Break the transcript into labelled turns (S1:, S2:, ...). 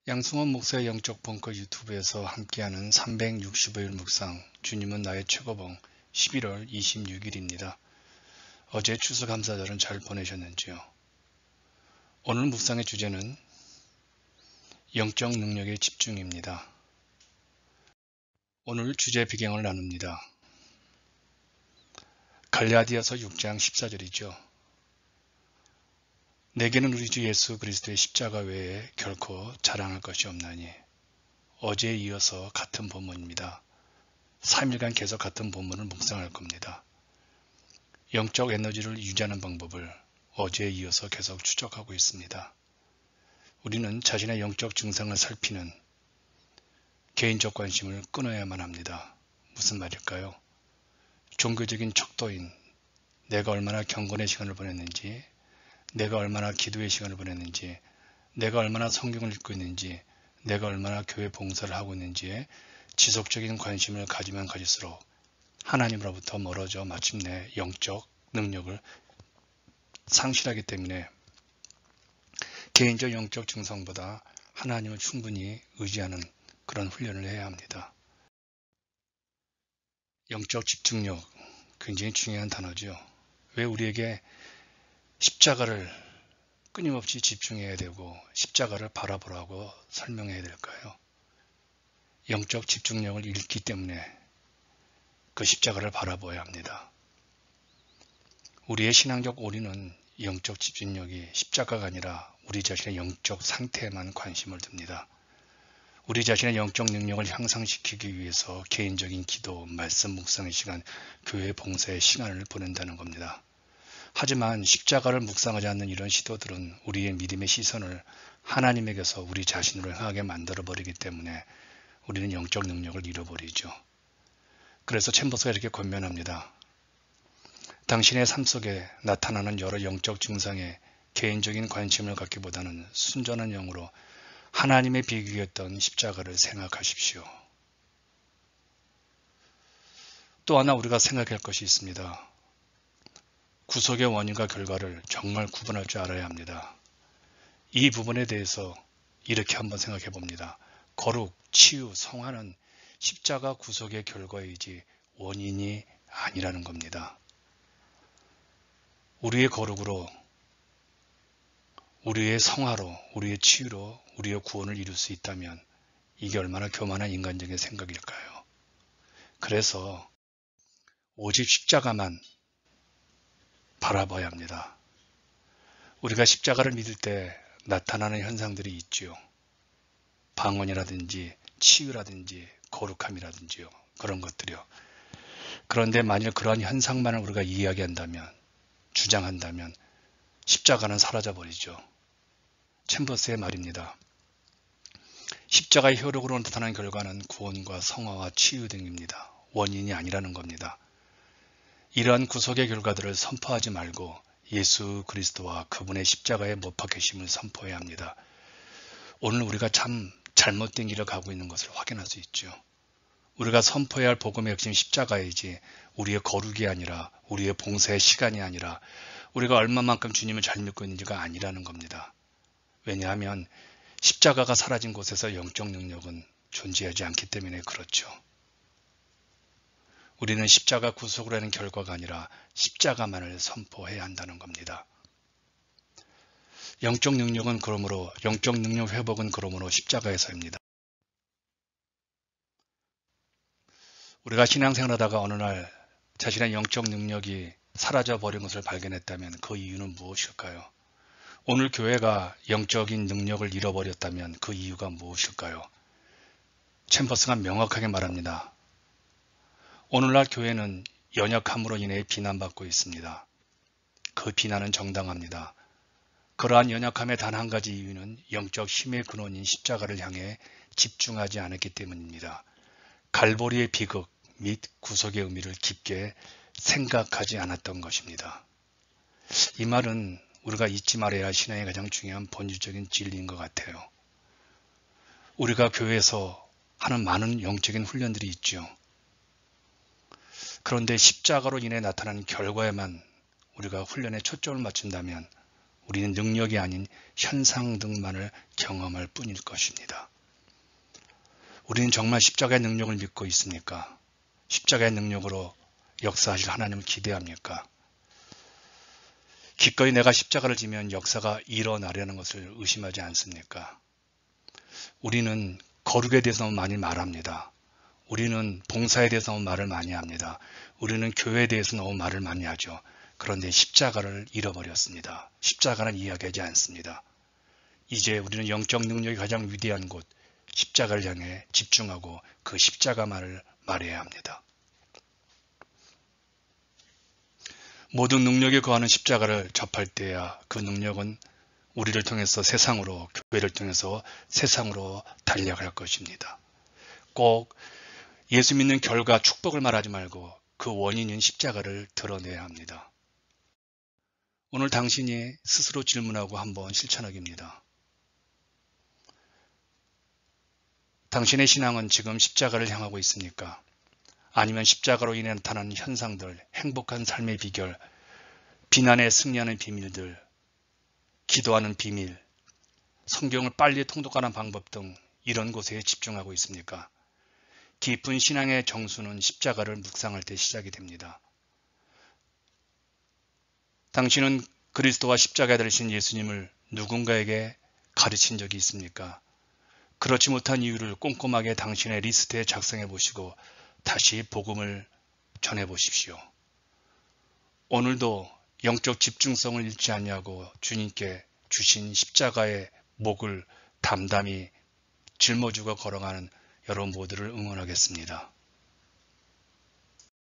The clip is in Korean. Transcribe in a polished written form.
S1: 양승원 목사의 영적 벙커 유튜브에서 함께하는 365일 묵상, 주님은 나의 최고봉, 11월 26일입니다. 어제 추수감사절은 잘 보내셨는지요? 오늘 묵상의 주제는 영적 능력의 집중입니다. 오늘 주제 배경을 나눕니다. 갈라디아서 6장 14절이죠. 내게는 우리 주 예수 그리스도의 십자가 외에 결코 자랑할 것이 없나니. 어제에 이어서 같은 본문입니다. 3일간 계속 같은 본문을 묵상할 겁니다. 영적 에너지를 유지하는 방법을 어제에 이어서 계속 추적하고 있습니다. 우리는 자신의 영적 증상을 살피는 개인적 관심을 끊어야만 합니다. 무슨 말일까요? 종교적인 척도인 내가 얼마나 경건의 시간을 보냈는지, 내가 얼마나 기도의 시간을 보냈는지, 내가 얼마나 성경을 읽고 있는지, 내가 얼마나 교회 봉사를 하고 있는지에 지속적인 관심을 가지면 가질수록 하나님으로부터 멀어져 마침내 영적 능력을 상실하기 때문에 개인적 영적 증상보다 하나님을 충분히 의지하는 그런 훈련을 해야 합니다. 영적 집중력, 굉장히 중요한 단어죠. 왜 우리에게 십자가를 끊임없이 집중해야 되고 십자가를 바라보라고 설명해야 될까요? 영적 집중력을 잃기 때문에 그 십자가를 바라보아야 합니다. 우리의 신앙적 오리는 영적 집중력이 십자가가 아니라 우리 자신의 영적 상태에만 관심을 둡니다. 우리 자신의 영적 능력을 향상시키기 위해서 개인적인 기도, 말씀 묵상의 시간, 교회 봉사의 시간을 보낸다는 겁니다. 하지만 십자가를 묵상하지 않는 이런 시도들은 우리의 믿음의 시선을 하나님에게서 우리 자신으로 향하게 만들어버리기 때문에 우리는 영적 능력을 잃어버리죠. 그래서 챔버스가 이렇게 권면합니다. 당신의 삶 속에 나타나는 여러 영적 증상에 개인적인 관심을 갖기보다는 순전한 영으로 하나님의 비극이었던 십자가를 생각하십시오. 또 하나 우리가 생각할 것이 있습니다. 구속의 원인과 결과를 정말 구분할 줄 알아야 합니다. 이 부분에 대해서 이렇게 한번 생각해 봅니다. 거룩, 치유, 성화는 십자가 구속의 결과이지 원인이 아니라는 겁니다. 우리의 거룩으로, 우리의 성화로, 우리의 치유로 우리의 구원을 이룰 수 있다면 이게 얼마나 교만한 인간적인 생각일까요? 그래서 오직 십자가만 바라봐야 합니다. 우리가 십자가를 믿을 때 나타나는 현상들이 있지요. 방언이라든지 치유라든지 거룩함이라든지요. 그런 것들이요. 그런데 만일 그러한 현상만을 우리가 이야기한다면, 주장한다면 십자가는 사라져버리죠. 챔버스의 말입니다. 십자가의 효력으로 나타난 결과는 구원과 성화와 치유 등입니다. 원인이 아니라는 겁니다. 이러한 구속의 결과들을 선포하지 말고 예수 그리스도와 그분의 십자가의 못 박히심을 선포해야 합니다. 오늘 우리가 참 잘못된 길을 가고 있는 것을 확인할 수 있죠. 우리가 선포해야 할 복음의 핵심 십자가이지 우리의 거룩이 아니라 우리의 봉사의 시간이 아니라 우리가 얼마만큼 주님을 잘 믿고 있는지가 아니라는 겁니다. 왜냐하면 십자가가 사라진 곳에서 영적 능력은 존재하지 않기 때문에 그렇죠. 우리는 십자가 구속을 하는 결과가 아니라 십자가만을 선포해야 한다는 겁니다. 영적 능력은 그러므로, 영적 능력 회복은 그러므로 십자가에서입니다. 우리가 신앙생활하다가 어느 날 자신의 영적 능력이 사라져버린 것을 발견했다면 그 이유는 무엇일까요? 오늘 교회가 영적인 능력을 잃어버렸다면 그 이유가 무엇일까요? 챔버스가 명확하게 말합니다. 오늘날 교회는 연약함으로 인해 비난받고 있습니다. 그 비난은 정당합니다. 그러한 연약함의 단 한 가지 이유는 영적 힘의 근원인 십자가를 향해 집중하지 않았기 때문입니다. 갈보리의 비극 및 구속의 의미를 깊게 생각하지 않았던 것입니다. 이 말은 우리가 잊지 말아야 할 신앙의 가장 중요한 본질적인 진리인 것 같아요. 우리가 교회에서 하는 많은 영적인 훈련들이 있죠. 그런데 십자가로 인해 나타난 결과에만 우리가 훈련에 초점을 맞춘다면 우리는 능력이 아닌 현상 등만을 경험할 뿐일 것입니다. 우리는 정말 십자가의 능력을 믿고 있습니까? 십자가의 능력으로 역사하실 하나님을 기대합니까? 기꺼이 내가 십자가를 지면 역사가 일어나려는 것을 의심하지 않습니까? 우리는 거룩에 대해서 너무 많이 말합니다. 우리는 봉사에 대해서 너무 말을 많이 합니다. 우리는 교회에 대해서 너무 말을 많이 하죠. 그런데 십자가를 잃어버렸습니다. 십자가는 이야기하지 않습니다. 이제 우리는 영적 능력이 가장 위대한 곳, 십자가를 향해 집중하고 그 십자가만을 말해야 합니다. 모든 능력에 거하는 십자가를 접할 때야 그 능력은 우리를 통해서 세상으로, 교회를 통해서 세상으로 달려갈 것입니다. 꼭 예수 믿는 결과, 축복을 말하지 말고 그 원인인 십자가를 드러내야 합니다. 오늘 당신이 스스로 질문하고 한번 실천하기입니다. 당신의 신앙은 지금 십자가를 향하고 있습니까? 아니면 십자가로 인해 나타나는 현상들, 행복한 삶의 비결, 비난에 승리하는 비밀들, 기도하는 비밀, 성경을 빨리 통독하는 방법 등 이런 곳에 집중하고 있습니까? 깊은 신앙의 정수는 십자가를 묵상할 때 시작이 됩니다. 당신은 그리스도와 십자가에 달리신 예수님을 누군가에게 가르친 적이 있습니까? 그렇지 못한 이유를 꼼꼼하게 당신의 리스트에 작성해 보시고 다시 복음을 전해 보십시오. 오늘도 영적 집중성을 잃지 아니하고 주님께 주신 십자가의 목을 담담히 짊어지고 걸어가는 여러분 모두를 응원하겠습니다.